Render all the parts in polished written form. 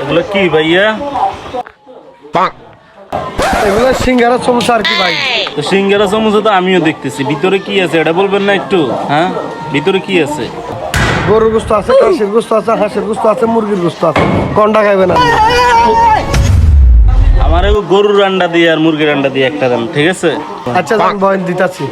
এগুলো কি ভাইয়া? এগুলো সিঙ্গারা সমোসা আর কি ভাই। তো সিঙ্গারা সমোসা তো আমিও দেখতেছি, ভিতরে কি আছে এটা বলবেন না একটু? হ্যাঁ, ভিতরে কি আছে? গরুর গোস্ত আছে, খাসির গোস্ত আছে, হাঁসের গোস্ত আছে, মুরগির গোস্ত আছে। কোনটা খাইবেন আপনি? আমার গরুর আন্ডা দিয়ে আর মুরগির আন্ডা দিয়ে একটা দেন, ঠিক আছে? আচ্ছা যান বয়েন দিতাছি।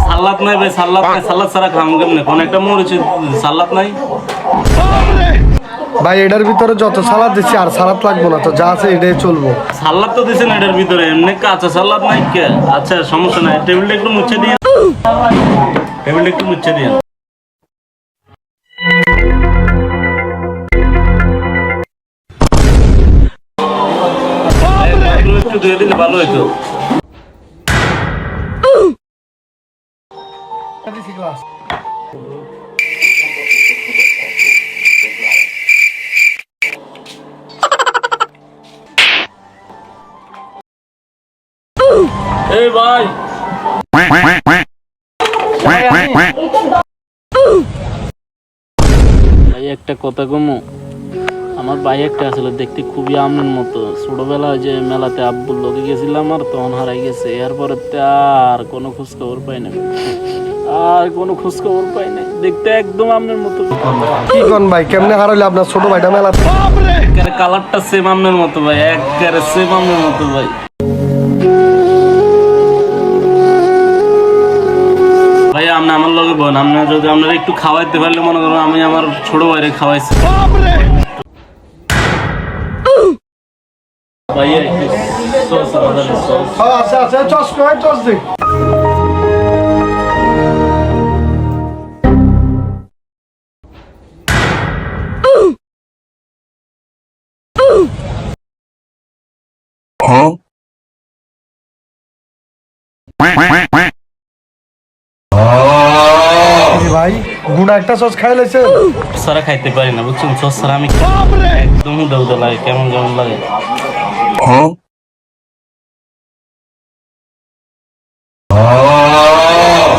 সালাদ নাই ভাই, সালাদ নাই, সালাদ ছাড়া খাম কেমনে? কোন একটা মরিচ সালাদ নাই ভাই এটার ভিতরে যত সালাদ দিচ্ছি আর সালাদ লাগবো না, তো যা আছে এটাই চলবো। সালাদ তো দিছেন এটার ভিতরে, এমনি কাঁচা সালাদ নাই কে? আচ্ছা সমস্যা নাই, টেবিলটা একটু মুছে দিয়ে, টেবিলটা একটু মুছে দিয়ে একটু ধুয়ে দিলে ভালো হইতো। এই ভাই, ভাই একটা কথা কমু, আমার ভাই একটা আসলে দেখতে খুবই আমনের মতো। ছোটবেলায় যে মেলাতে আব্বুর লোকে গেছিলাম আর তখন হারাই গেছে, এরপরে আর কোনো খোঁজ খবর পাই না, আর কোনো খোঁজ খবর পাই না। দেখতে একদম আমনের মতো। কি কোন ভাই, কেমনে হারাইলে আপনার ছোট ভাইটা মেলাতে? কালারটা সেম আমনের মতো ভাই, একবারে সেম আমনের মতো ভাই। ভাই আপনি আমার লগে বোন, আপনি যদি আপনারা একটু খাওয়াইতে পারলে মনে করুন আমি আমার ছোট ভাইরে খাওয়াইছি। ভাই একটু সস আমাদের সস। আচ্ছা আচ্ছা চস কয় চস দে। ভাই গুড়া একটা সস খাই লাইছে। সারা খাইতে পারি না বুঝছেন, সস ছাড়া আমি একদম উদা উদা লাগে, কেমন কেমন লাগে।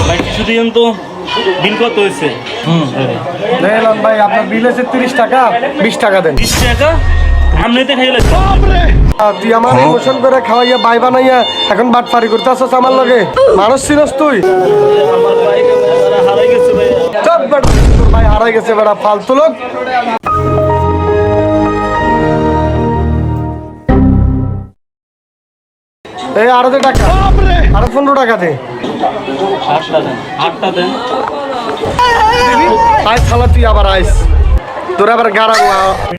ভাই কিছু দিন তো, বিল কত হয়েছে? দেখলাম ভাই আপনার বিল আছে 30 টাকা, 20 টাকা দেন। 20 টাকা আমনেতে খাইলে? তুই আমার ইমোশন করে খাওয়াইয়া বাই বানাইয়া এখন বাটপারি করতে আসছ আমার লগে? মানুষ চিনস তুই? আমার ভাই হারাই গেছে ভাই। চপ বেটা, তোর ভাই হারাই গেছে বেটা, ফালতু লোক। এই আরো টাকা, আরো 15 টাকা দে। 8টা দেন, 8টা দেন। আইস খালা তুই আবার আইস, তোর আবার গাড়া